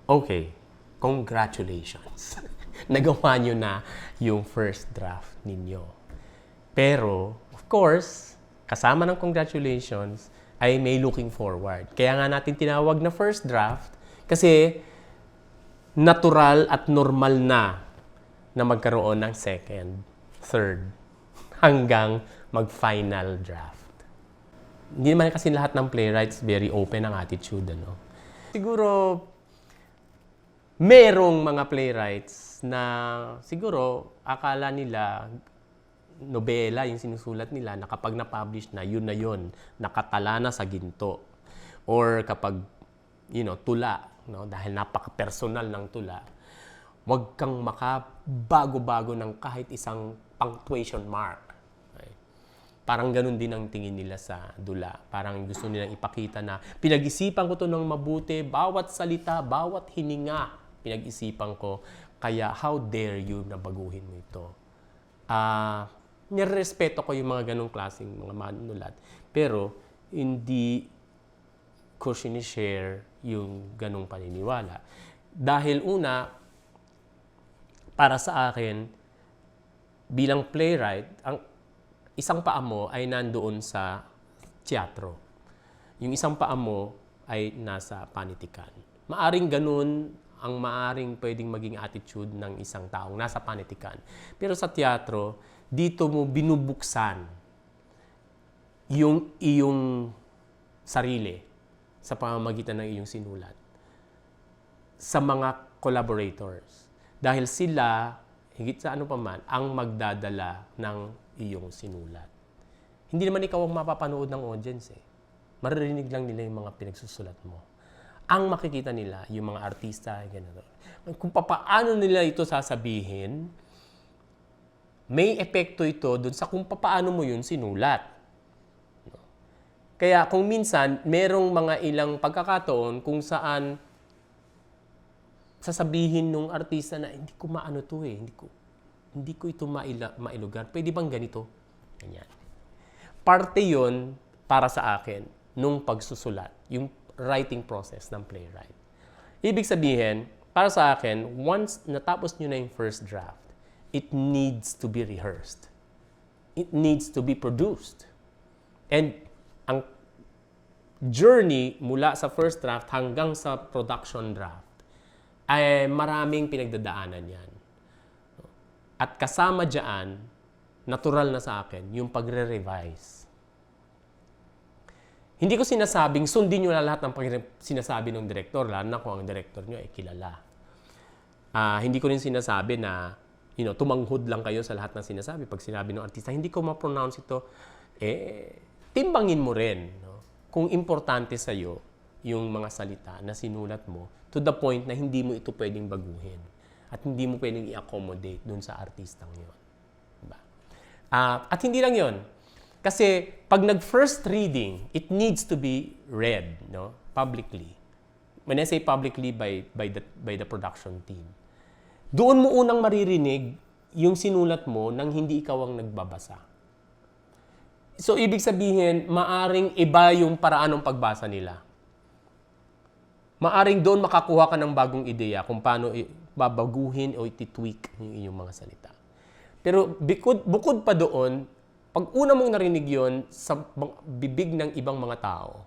Okay, congratulations. Nagawa nyo na yung first draft ninyo. Pero, of course, kasama ng congratulations ay may looking forward. Kaya nga natin tinawag na first draft kasi natural at normal na magkaroon ng second, third, hanggang mag-final draft. Hindi naman kasi lahat ng playwrights very open ang attitude, ano? Siguro, merong mga playwrights na siguro akala nila nobela yung sinusulat nila na kapag na-publish na yun, nakatala na sa ginto. Or kapag, tula, no? Dahil napaka-personal ng tula, wag kang makabago-bago ng kahit isang punctuation mark. Okay? Parang ganun din ang tingin nila sa dula. Parang gusto nilang ipakita na pinag-isipan ko to ng mabuti, bawat salita, bawat hininga, pinag-isipan ko, kaya how dare you na baguhin mo ito. Nirespeto ko yung mga ganong klaseng mga manunulat, pero hindi ko sinishare yung ganong paniniwala. Dahil una, para sa akin, bilang playwright, ang isang paa mo ay nandoon sa teatro. Yung isang paa mo ay nasa panitikan. Maaring ganun ang maaring pwedeng maging attitude ng isang taong nasa panitikan. Pero sa teatro, dito mo binubuksan yung iyong sarili sa pamamagitan ng iyong sinulat sa mga collaborators. Dahil sila, higit sa ano pa man, ang magdadala ng iyong sinulat. Hindi naman ikaw ang mapapanood ng audience eh. Maririnig lang nila yung mga pinagsusulat mo. Ang makikita nila, yung mga artista, gano'n. Kung paano nila ito sasabihin, may epekto ito dun sa kung paano mo yun sinulat. Kaya kung minsan, merong mga ilang pagkakataon kung saan sasabihin nung artista na hindi ko maano to eh, hindi ko ito mailugar. Pwede bang ganito? Ganyan. Parte yon para sa akin nung pagsusulat, yung writing process ng playwright. Ibig sabihin, para sa akin, once natapos nyo na yung first draft, it needs to be rehearsed. It needs to be produced. And ang journey mula sa first draft hanggang sa production draft ay maraming pinagdadaanan yan. At kasama dyan, natural na sa akin, yung pagre-revise. Hindi ko sinasabing sundin nyo na lahat ng sinasabi ng direktor, lalo na kung ang direktor nyo ay kilala. Hindi ko rin sinasabi na tumanghod lang kayo sa lahat ng sinasabi. Pag sinabi ng artista, hindi ko ma-pronounce ito, timbangin mo rin. No? Kung importante sa'yo yung mga salita na sinulat mo to the point na hindi mo ito pwedeng baguhin at hindi mo pwedeng i-accommodate dun sa artistang yun. Diba? At hindi lang yun. Kasi pag nag-first reading, it needs to be read, no, publicly. When I say publicly, by the production team. Doon mo unang maririnig yung sinulat mo nang hindi ikaw ang nagbabasa. So, ibig sabihin, maaring iba yung paraan ng pagbasa nila. Maaring doon makakuha ka ng bagong ideya kung paano babaguhin o iti-tweak yung iyong mga salita. Pero bukod pa doon, pag una mong narinig yon sa bibig ng ibang mga tao,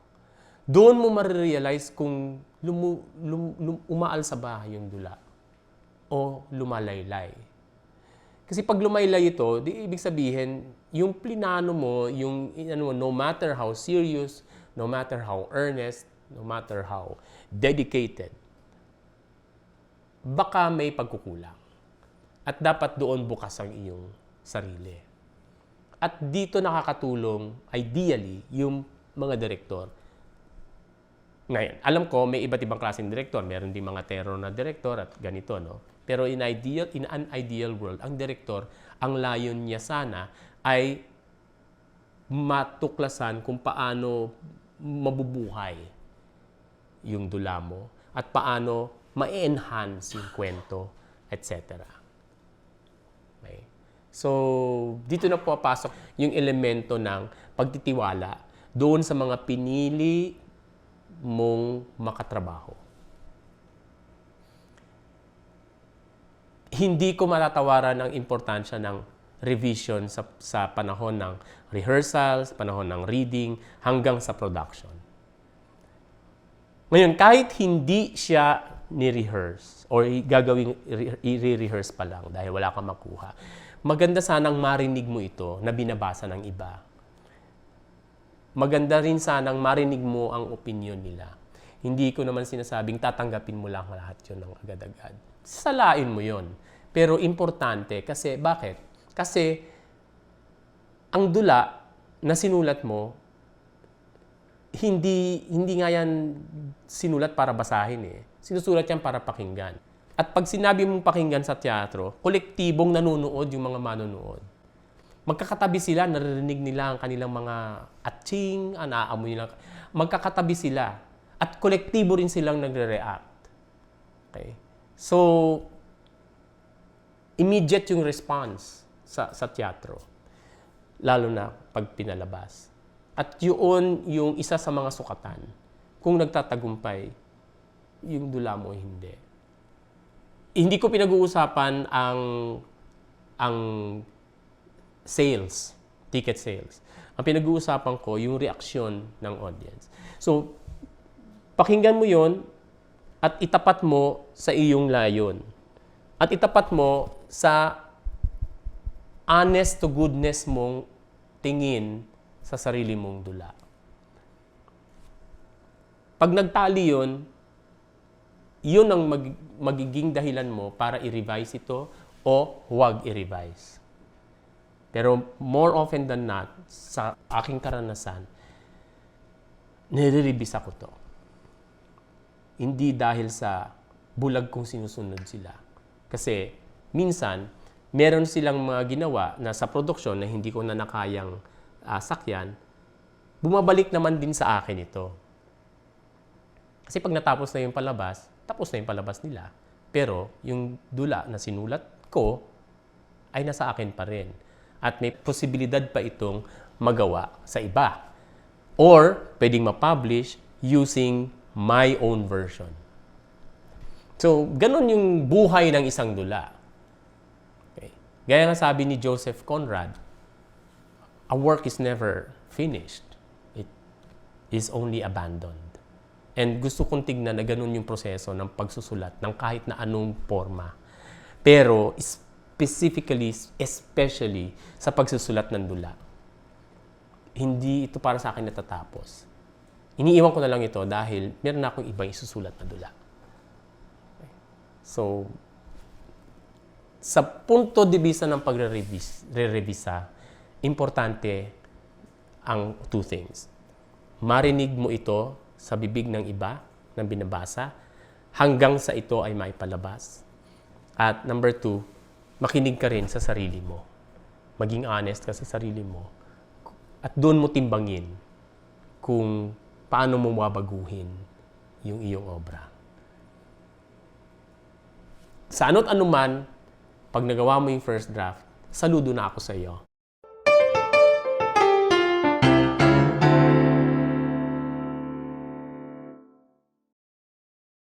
doon mo marirealize kung umaalsa ba yung dula o lumalaylay. Kasi pag lumaylay ito, di ibig sabihin, yung plinano mo, yung no matter how serious, no matter how earnest, no matter how dedicated, baka may pagkukulang. At dapat doon bukas ang iyong sarili. At dito nakakatulong, ideally, yung mga direktor. Ngayon, alam ko, may iba't ibang klaseng direktor. Meron din mga terror na direktor at ganito, no? Pero in an ideal world, ang direktor, ang layon niya sana ay matuklasan kung paano mabubuhay yung dula mo at paano ma-enhance yung kwento, etc. Okay. So, dito na papasok yung elemento ng pagtitiwala doon sa mga pinili mong makatrabaho. hindi ko matatawaran ang importansya ng revision sa panahon ng rehearsal, sa panahon ng reading, hanggang sa production. Ngayon, kahit hindi siya ni-rehearse or gagawing i-rehearse pa lang dahil wala kang makuha, maganda sanang marinig mo ito na binabasa ng iba. Maganda rin sanang marinig mo ang opinion nila. Hindi ko naman sinasabing tatanggapin mo lang lahat yun ng agad-agad. Salain mo yun. Pero importante kasi, bakit? Kasi ang dula na sinulat mo, hindi nga yan sinulat para basahin eh. Sinusulat yan para pakinggan. At pag sinabi mong pakinggan sa teatro, kolektibong nanonood yung mga manonood. Magkakatabi sila, naririnig nila ang kanilang mga atching, naaamoy nila. Magkakatabi sila. At kolektibo rin silang nagre-react. Okay? So, immediate yung response sa teatro. Lalo na pag pinalabas. At yun yung isa sa mga sukatan. Kung nagtatagumpay, yung dula mo hindi. Hindi ko pinag-uusapan ang sales, ticket sales. Ang pinag-uusapan ko, yung reaksyon ng audience. So, pakinggan mo yon at itapat mo sa iyong layon. At itapat mo sa honest to goodness mong tingin sa sarili mong dula. Pag nagtali yun ang magiging dahilan mo para i-revise ito o huwag i-revise. Pero more often than not, sa aking karanasan, nire-revise ako to. Hindi dahil sa bulag kong sinusunod sila. Kasi minsan, meron silang mga ginawa na sa produksyon na hindi ko na nakayang sakyan, bumabalik naman din sa akin ito. Kasi pag natapos na yung palabas, tapos na yung palabas nila. Pero yung dula na sinulat ko ay nasa akin pa rin. At may posibilidad pa itong magawa sa iba. Or pwedeng ma-publish using my own version. So, ganun yung buhay ng isang dula. Okay. Gaya nga sabi ni Joseph Conrad, a work is never finished. It is only abandoned. And gusto kong tignan na ganun yung proseso ng pagsusulat ng kahit na anong forma. Pero specifically, especially sa pagsusulat ng dula. Hindi ito para sa akin natatapos. Iniiwan ko na lang ito dahil meron na akong ibang isusulat na dula. So, sa punto de vista ng pagre-revisa, importante ang two things. Marinig mo ito sa bibig ng iba na binabasa hanggang sa ito ay maipalabas. At number 2, makinig ka rin sa sarili mo. Maging honest ka sa sarili mo. At doon mo timbangin kung paano mo babaguhin yung iyong obra. Sa ano't anuman, pag nagawa mo yung first draft, saludo na ako sa iyo.